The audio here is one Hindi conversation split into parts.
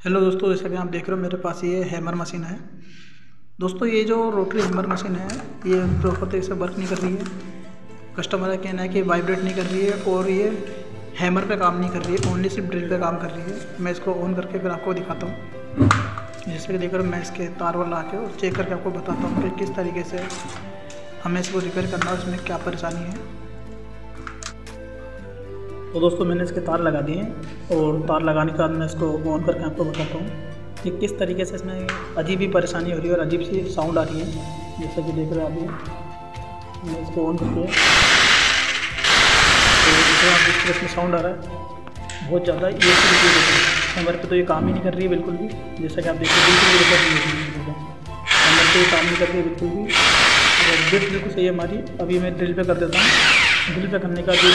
हेलो दोस्तों, जैसा कि आप देख रहे हो मेरे पास ये हैमर मशीन है। दोस्तों ये जो रोटरी हैमर मशीन है ये प्रॉपर तरीके से वर्क नहीं कर रही है। कस्टमर का कहना है कि वाइब्रेट नहीं कर रही है और ये हैमर पे काम नहीं कर रही है, ओनली सिर्फ ड्रिल पे काम कर रही है। मैं इसको ऑन करके फिर आपको दिखाता हूँ। जैसे कि देख रहे हो मैं इसके तार वाला आके और चेक करके आपको बताता हूँ कि किस तरीके से हमें इसको रिपेयर करना है, उसमें क्या परेशानी है। तो दोस्तों मैंने इसके तार लगा दिए और तार लगाने के बाद मैं इसको ऑन करके आपको बताता हूँ कि किस तरीके से इसमें अजीब ही परेशानी हो रही है और अजीब सी साउंड आ रही है। जैसा कि देख रहे हो आप ये मैं इसको ऑन करके तो आप जिस तरह इसमें साउंड आ रहा है बहुत ज़्यादा, ये हैमर पे तो ये काम ही नहीं कर रही है बिल्कुल भी। जैसा कि आप देखिए बिल्कुल भी रिपेयर नहीं हो रही है, हैमर पे काम नहीं कर रही है बिल्कुल भी। और ड्रिल बिल्कुल सही है हमारी। अभी मैं ड्रिल पे कर देता हूँ। ड्रिल पे करने का भी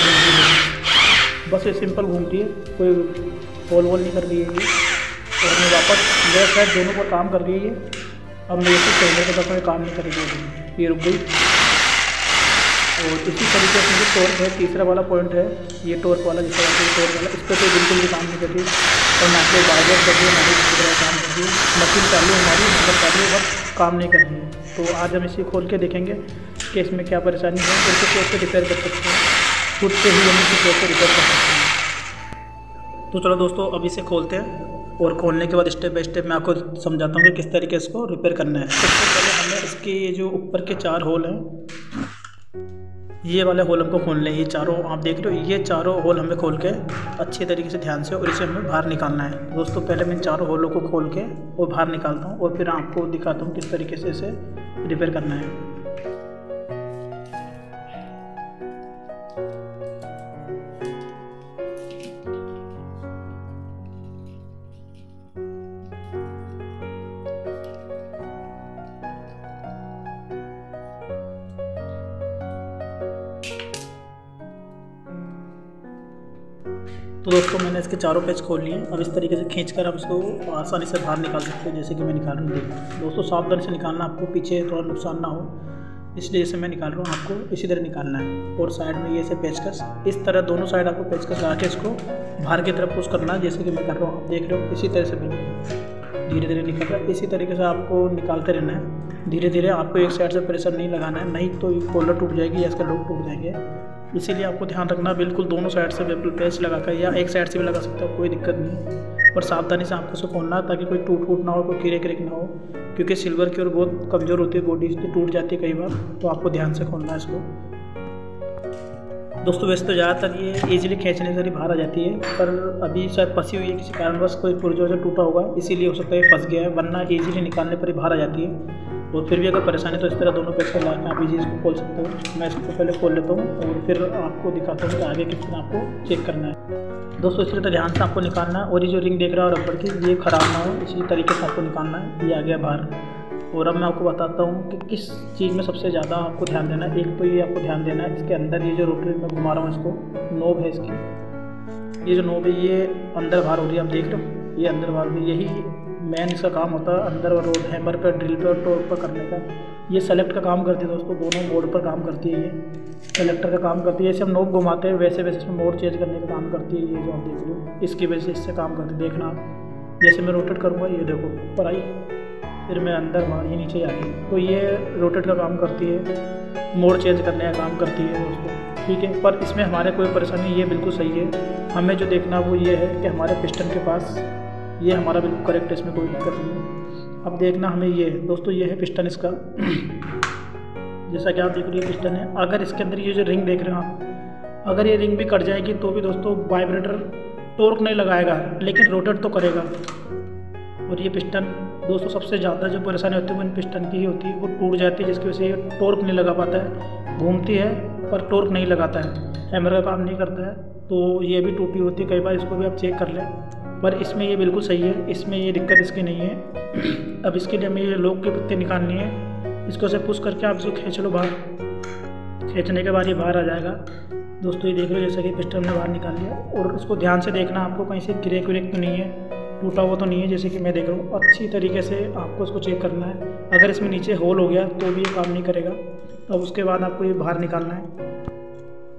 बस ये सिंपल घूमती है, कोई होल वोल नहीं कर रही है ये। और मैं वापस लेफ्ट साइड दोनों पर काम कर रही है ये। अब मैं इसी कैमरे के तरफ काम नहीं कर रही है, ये रुक गई। और इसी तरीके से जो टॉर्क है, तीसरा वाला पॉइंट है ये टॉर्क वाला, जिसका टॉर्क वाला, इस पर तो बिल्कुल भी काम नहीं कर रही और ना कोई बाइबर कर रही है, ना ही किसी तरह काम कर रही है। मशीन चालू हमारी मतलब चालू वक्त काम नहीं कर रही है। तो आज हम इसे खोल के देखेंगे कि इसमें क्या परेशानी है और इसे कैसे रिपेयर कर सकते हैं। खुद से ही हम इसे कैसे रिपेयर कर सकते हैं। तो चलो दोस्तों अब इसे खोलते हैं और खोलने के बाद स्टेप बाय स्टेप मैं आपको समझाता हूँ कि किस तरीके से इसको रिपेयर करना है। सबसे पहले हमें इसके जो ऊपर के 4 होल हैं, ये वाले होल हमको खोलने हैं। ये चारों आप देख रहे हो, ये चारों होल हमें खोल के अच्छे तरीके से ध्यान से और इसे हमें बाहर निकालना है। दोस्तों पहले मैं इन चारों होलों को खोल के और बाहर निकालता हूँ और फिर आपको दिखाता हूँ किस तरीके से इसे रिपेयर करना है। तो दोस्तों मैंने इसके चारों पेच खोल लिए। अब इस तरीके से खींचकर आप इसको आसानी से बाहर निकाल सकते हैं, जैसे कि मैं निकाल रहा हूँ। दोस्तों सावधानी से निकालना, आपको पीछे थोड़ा नुकसान ना हो, इसलिए इसे मैं निकाल रहा हूँ। आपको इसी तरह निकालना है और साइड में ये से पेचकस, इस तरह दोनों साइड आपको पेचकस लगा के इसको बाहर की तरफ पुश करना है, जैसे कि मैं कर रहा हूँ। आप देख रहे हो इसी तरह से बिल्कुल धीरे धीरे निकल रहा है। इसी तरीके से आपको निकालते रहना है धीरे धीरे। आपको एक साइड से प्रेशर नहीं लगाना है, नहीं तो कॉलर टूट जाएगी या इसका लूप टूट जाएंगे। इसीलिए आपको ध्यान रखना बिल्कुल दोनों साइड से बिल्कुल पेच लगा कर, या एक साइड से भी लगा सकते हो, कोई दिक्कत नहीं। और सावधानी से आपको उसको खोलना है ताकि कोई टूट ना हो, कोई कीड़े क्रिक ना हो, क्योंकि सिल्वर की और बहुत कमज़ोर होती है बॉडी, इसकी टूट जाती है कई बार। तो आपको ध्यान से खोलना है इसको। दोस्तों वैसे तो ज़्यादातर ये इजीली खींचने से बाहर आ जाती है, पर अभी शायद फंसी हुई है किसी कारणवश, कोई पुर्जा जो टूटा होगा इसीलिए हो सकता है फंस गया है, वरना इजीली निकालने पर ही बाहर आ जाती है। और फिर भी अगर परेशानी तो इस तरह दोनों पेच ला के आप इजी इसको खोल सकते हो। मैं इसको पहले खोल लेता हूँ और फिर आपको दिखाता हूँ कि आगे किस तरह आपको चेक करना है। दोस्तों इस तरह ध्यान से आपको निकालना है और ये जो रिंग देख रहा है रबड़ की, ये ख़राब ना हो, इसी तरीके से आपको निकालना है। ये आ गया बाहर। और अब मैं आपको बताता हूँ कि किस चीज़ में सबसे ज़्यादा आपको ध्यान देना है। एक तो ये आपको ध्यान देना है इसके अंदर, ये जो रोटरी में घुमा रहा हूँ इसको, नोब है इसकी, ये जो नोब है ये अंदर बाहर हो रही है, आप देख रहे हो ये अंदर बाहर भी। यही मेन इसका काम होता है, अंदर और हैमर पर, ड्रिल पर और टॉर्क पर करने का। ये सेलेक्ट का काम करती है दोस्तों, दोनों बोर्ड पर काम करती है। ये सेलेक्टर का काम करती है, जैसे हम नोब घुमाते हैं वैसे वैसे इसमें मोड चेंज करने का काम करती है। ये जो आप देख रहे हो इसकी वजह से इससे काम करती है। देखना आप, जैसे मैं रोटेट करूँगा ये देखो ऊपर आई, फिर मैं अंदर वहाँ ये नीचे जाती है, तो ये रोटेट का काम करती है, मोड चेंज करने का काम करती है दोस्तों, ठीक है। पर इसमें हमारे कोई परेशानी, ये बिल्कुल सही है। हमें जो देखना वो ये है कि हमारे पिस्टन के पास ये हमारा बिल्कुल करेक्ट है, इसमें कोई दिक्कत नहीं है। अब देखना हमें ये है दोस्तों, ये है पिस्टन इसका। जैसा कि आप देख रहे हो पिस्टन है। अगर इसके अंदर ये जो रिंग देख रहे हो आप, अगर ये रिंग भी कट जाएगी तो भी दोस्तों वाइब्रेटर टॉर्क नहीं लगाएगा, लेकिन रोटेट तो करेगा। और ये पिस्टन दोस्तों सबसे ज़्यादा जो परेशानी होती है वो इन पिस्टन की ही होती है, वो टूट जाती है, जिसकी वजह से ये टॉर्क नहीं लगा पाता है। घूमती है पर टॉर्क नहीं लगाता है, हैमर का काम नहीं करता है, तो ये भी टूटी होती है कई बार। इसको भी आप चेक कर लें, पर इसमें ये बिल्कुल सही है, इसमें ये दिक्कत इसकी नहीं है। अब इसके लिए हमें ये लॉक के पत्ते निकालनी है, इसको से पुश करके आप इसको खींच लो बाहर। खींचने के बाद ये बाहर आ जाएगा दोस्तों। ये देख लो जैसा कि पिस्टन ने बाहर निकाल लिया। और इसको ध्यान से देखना, आपको कहीं से क्रेक व्रेक तो नहीं है, टूटा हुआ तो नहीं है, जैसे कि मैं देख रहा हूँ। अच्छी तरीके से आपको इसको चेक करना है। अगर इसमें नीचे होल हो गया तो भी ये काम नहीं करेगा। अब उसके बाद आपको ये बाहर निकालना है।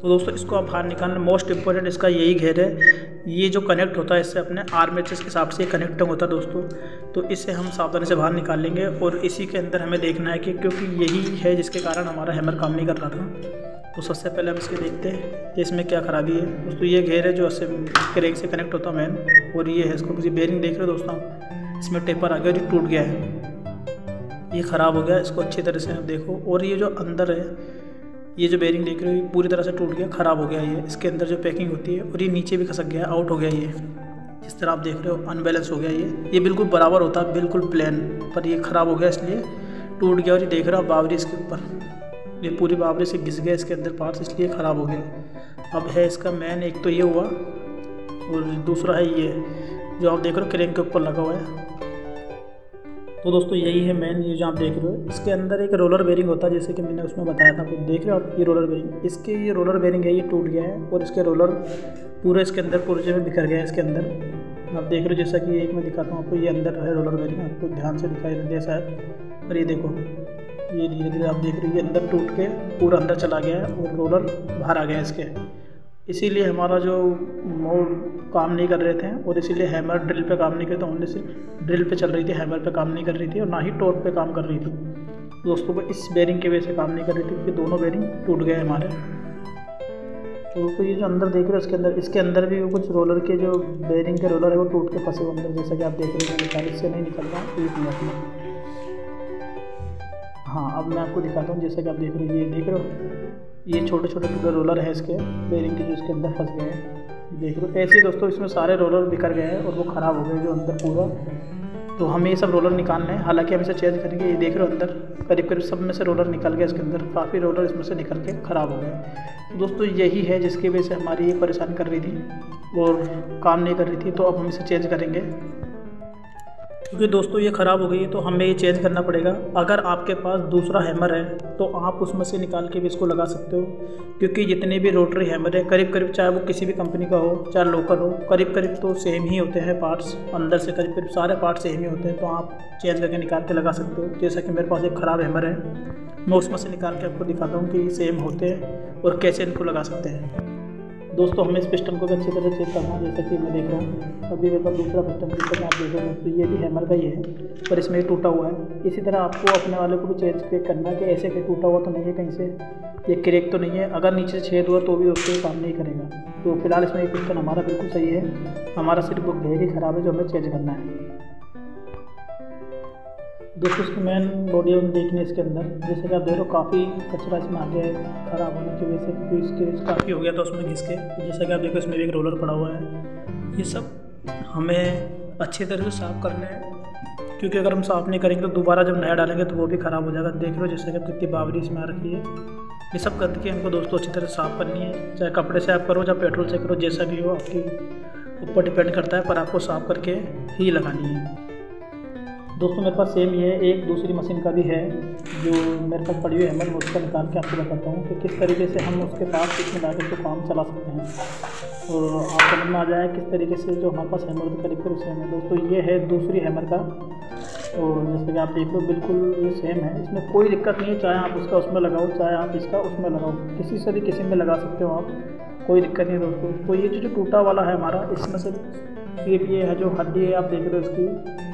तो दोस्तों इसको आप बाहर निकालना, मोस्ट इम्पोर्टेंट इसका यही घेर है। ये जो कनेक्ट होता है इससे अपने आर्मेचर के हिसाब से कनेक्टिंग होता है दोस्तों। तो इसे हम सावधानी से बाहर निकाल लेंगे और इसी के अंदर हमें देखना है कि क्योंकि यही है जिसके कारण हमारा हैमर काम नहीं कर रहा था। तो सबसे पहले हम इसके देखते हैं कि इसमें क्या ख़राबी है दोस्तों। ये घेर है जो क्रेंक से कनेक्ट होता है मेन, और ये है इसको किसी बेरिंग देख रहे हो दोस्तों, इसमें टेपर आ गया जो टूट गया है, ये ख़राब हो गया। इसको अच्छी तरह से आप देखो। और ये जो अंदर है, ये जो बेरिंग देख रहे हो ये पूरी तरह से टूट गया, ख़राब हो गया ये। इसके अंदर जो पैकिंग होती है, और ये नीचे भी खसक गया, आउट हो गया ये। जिस तरह आप देख रहे हो अनबैलेंस हो गया ये बिल्कुल बराबर होता है, बिल्कुल प्लेन, पर ये ख़राब हो गया इसलिए टूट गया। और ये देख रहे हो बावरी इसके ऊपर, ये पूरी बावरी से घिस गया इसके अंदर पार्ट्स, इसलिए ख़राब हो गया। अब है इसका मेन, एक तो ये हुआ, और दूसरा है ये जो आप देख रहे हो क्रेंक के ऊपर लगा हुआ है। तो दोस्तों यही है मेन, ये जो आप देख रहे हो इसके अंदर एक रोलर बेरिंग होता है, जैसे कि मैंने उसमें बताया था। आप देख रहे हो आप ये रोलर बेरिंग, इसके ये रोलर बेरिंग है, ये टूट गया है और इसके रोलर पूरे इसके अंदर पुर्जे में बिखर गया है इसके अंदर। आप देख रहे हो जैसा कि एक मैं दिखाता हूँ आपको, ये अंदर है रोलर बेरिंग, आपको ध्यान से दिखाई दे शायद। और ये देखो, ये धीरे धीरे आप देख रहे हो ये अंदर टूट के पूरा अंदर चला गया है और रोलर बाहर आ गया है इसके। इसीलिए हमारा जो मोड काम नहीं कर रहे थे, और इसीलिए हैमर ड्रिल पे काम नहीं करता, ओनली सिर्फ ड्रिल पे चल रही थी, हैमर पे काम नहीं कर रही थी, और ना ही टॉर्क पे काम कर रही थी दोस्तों। को इस बेरिंग की वजह से काम नहीं कर रही थी क्योंकि दोनों बेरिंग टूट गए हमारे। तो ये जो अंदर देख रहे हो इसके अंदर भी कुछ रोलर के जो बेरिंग के रोलर है वो टूट के फंसे हुए अंदर, जैसा कि आप देख रहे हो। निकाल इससे नहीं निकल रहा एक मिनट में। हाँ, अब मैं आपको दिखाता हूँ, जैसा कि आप देख रहे हो, ये देख रहे हो ये छोटे छोटे टुकड़े रोलर है इसके बेरिंग के जो इसके अंदर फंस गए हैं, देख लो। ऐसे ही दोस्तों इसमें सारे रोलर बिखर गए हैं और वो ख़राब हो गए जो अंदर पूरा। तो हमें ये सब रोलर निकालने हैं, हालांकि हम इसे चेंज करेंगे। ये देख रहे हो अंदर करीब करीब सब में से रोलर निकल गया इसके अंदर, काफ़ी रोलर इसमें से निकल के ख़राब हो गए। तो दोस्तों यही है जिसकी वजह से हमारी ये परेशानी कर रही थी और काम नहीं कर रही थी। तो अब हम इसे चेंज करेंगे क्योंकि दोस्तों ये ख़राब हो गई है, तो हमें ये चेंज करना पड़ेगा। अगर आपके पास दूसरा हैमर है तो आप उसमें से निकाल के भी इसको लगा सकते हो, क्योंकि जितने भी रोटरी हैमर है करीब करीब, चाहे वो किसी भी कंपनी का हो चाहे लोकल हो, करीब करीब तो सेम ही होते हैं पार्ट्स, अंदर से करीब करीब सारे पार्ट्स सेम ही होते हैं। तो आप चेंज करके निकाल के लगा सकते हो। जैसा कि मेरे पास एक ख़राब हैमर है, मैं उसमें से निकाल के आपको दिखाता हूँ कि सेम होते हैं और कैसे इनको लगा सकते हैं। दोस्तों हमें इस पिस्टन को भी अच्छी तरह चेक करना है, जैसा कि मैं देख रहा हूँ अभी मेरे पास दूसरा पिस्टन जिसका आप देख रहे हो, तो ये भी हैमर का ही है पर इसमें टूटा हुआ है। इसी तरह आपको अपने वाले को भी चेक करना है कि ऐसे कहीं टूटा हुआ तो नहीं है, कहीं से ये क्रेक तो नहीं है। अगर नीचे से छेद हुआ तो भी उससे काम नहीं करेगा। तो फिलहाल इसमें ये पिस्टन हमारा बिल्कुल सही है, हमारा सिर्फ वो घेर ही ख़राब है जो हमें चेंज करना है। दोस्तों इसकी मेन बॉडी हम देखने इसके अंदर, जैसे कि आप देख रहे हो काफ़ी कचरा इसमें आ गया है ख़राब होने की वजह से, क्योंकि इसके काफ़ी हो गया था उसमें घिस के। जैसा कि आप देखो इसमें भी एक रोलर पड़ा हुआ है। ये सब हमें अच्छी तरह से साफ़ करना है, क्योंकि अगर हम साफ़ नहीं करेंगे तो दोबारा जब नया डालेंगे तो वो भी ख़राब हो जाएगा। देख रहे हो जैसे कि कितनी बावरी इसमें आ रखी है। ये सब गंदगी हमको दोस्तों अच्छी तरह साफ़ करनी है, चाहे कपड़े से आप करो चाहे पेट्रोल से करो, जैसा भी हो आपके ऊपर डिपेंड करता है, पर आपको साफ़ करके ही लगानी है। दोस्तों मेरे पास सेम ये एक दूसरी मशीन का भी है जो मेरे पास पड़ी हुई है हैमर, उसका निकाल के आपको बताता हूँ कि किस तरीके से हम उसके पास इसमें ला के काम चला सकते हैं और आप समझ में आ जाए किस तरीके से जो हमारे पास हैमर के करीब करीब सेम है। दोस्तों ये है दूसरी हैमर का, और जैसे कि आप देख लो बिल्कुल ये सेम है, इसमें कोई दिक्कत नहीं है। चाहे आप उसका उसमें लगाओ चाहे आप इसका उसमें लगाओ, किसी से भी किसी में लगा सकते हो आप, कोई दिक्कत नहीं दोस्तों। तो ये जो टूटा वाला है हमारा, इसमें से सिर्फ ये है जो हड्डी है आप देख रहे हो इसकी,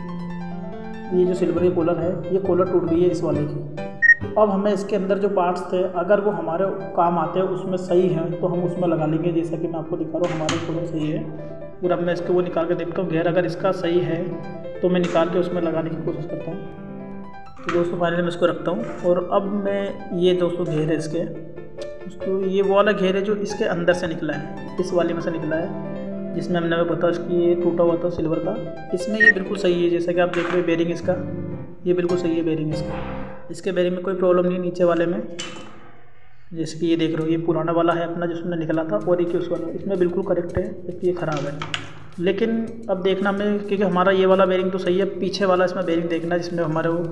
ये जो सिल्वर की कॉलर है ये कॉलर टूट गई है इस वाले की। अब हमें इसके अंदर जो पार्ट्स थे अगर वो हमारे काम आते हैं उसमें सही है तो हम उसमें लगा लेंगे, जैसा कि मैं आपको दिखा रहा हूँ हमारे कॉलर सही है। और अब मैं इसको वो निकाल के देखता हूँ घेर, अगर इसका सही है तो मैं निकाल के उसमें लगाने की कोशिश करता हूँ। तो दोस्तों फाइनली मैं इसको रखता हूँ, और अब मैं ये दोस्तों घेर है इसके, तो ये वो वाला घेर है जो इसके अंदर से निकला है, इस वाले में से निकला है, जिसमें हमने बताया कि ये टूटा हुआ था सिल्वर का। इसमें ये बिल्कुल सही है, जैसा कि आप देख रहे हो बेरिंग इसका ये बिल्कुल सही है बेरिंग इसका, इसके बेरिंग में कोई प्रॉब्लम नहीं नीचे वाले में। जैसे कि ये देख रहे हो ये पुराना वाला है अपना जिसमें निकला था, और एक उस वाला इसमें बिल्कुल करेक्ट है, जबकि ये ख़राब है। लेकिन अब देखना हमें, क्योंकि हमारा ये वाला बेरिंग तो सही है, पीछे वाला इसमें बेरिंग देखना जिसमें हमारे वो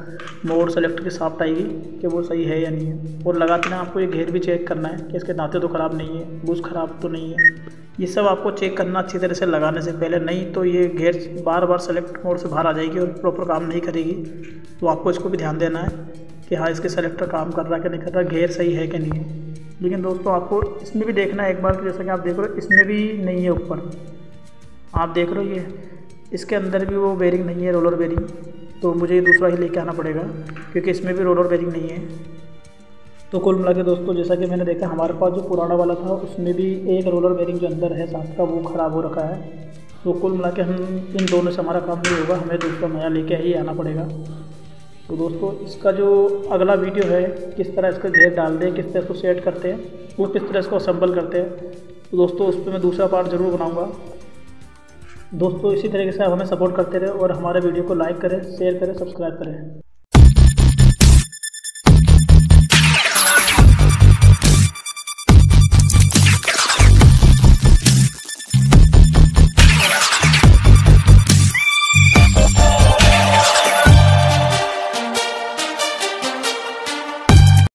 मोड सेलेक्टर की साफ्ट आएगी कि वो सही है या नहीं है। और लगाते ना आपको ये घेर भी चेक करना है कि इसके दांते तो ख़राब नहीं है, बूझ ख़राब तो नहीं है, ये सब आपको चेक करना अच्छी तरह से लगाने से पहले, नहीं तो ये घेर बार बार सेलेक्ट मोड से बाहर आ जाएगी और प्रॉपर काम नहीं करेगी। तो आपको इसको भी ध्यान देना है कि हाँ इसके सेलेक्टर काम कर रहा है कि नहीं कर रहा, घेर सही है कि नहीं है। लेकिन दोस्तों आपको इसमें भी देखना है एक बार कि जैसा कि आप देख रहे हो इसमें भी नहीं है ऊपर, आप देख रहे हो ये इसके अंदर भी वो बेरिंग नहीं है, रोलर बेरिंग। तो मुझे ये दूसरा ही लेके आना पड़ेगा क्योंकि इसमें भी रोलर बेरिंग नहीं है। तो कुल मिला के दोस्तों जैसा कि मैंने देखा हमारे पास जो पुराना वाला था उसमें भी एक रोलर बेरिंग जो अंदर है साथ का वो ख़राब हो रखा है। तो कुल मिला के हम इन दोनों से हमारा काम नहीं होगा, हमें दूसरा नया लेके ही आना पड़ेगा। तो दोस्तों इसका जो अगला वीडियो है किस तरह इसका घेर डाल दें, किस तरह इसको सेट करते हैं और किस तरह इसको असेंबल करते हैं, तो दोस्तों उस पर मैं दूसरा पार्ट ज़रूर बनाऊँगा। दोस्तों इसी तरीके से आप हमें सपोर्ट करते रहे और हमारे वीडियो को लाइक करें, शेयर करें, सब्सक्राइब करें।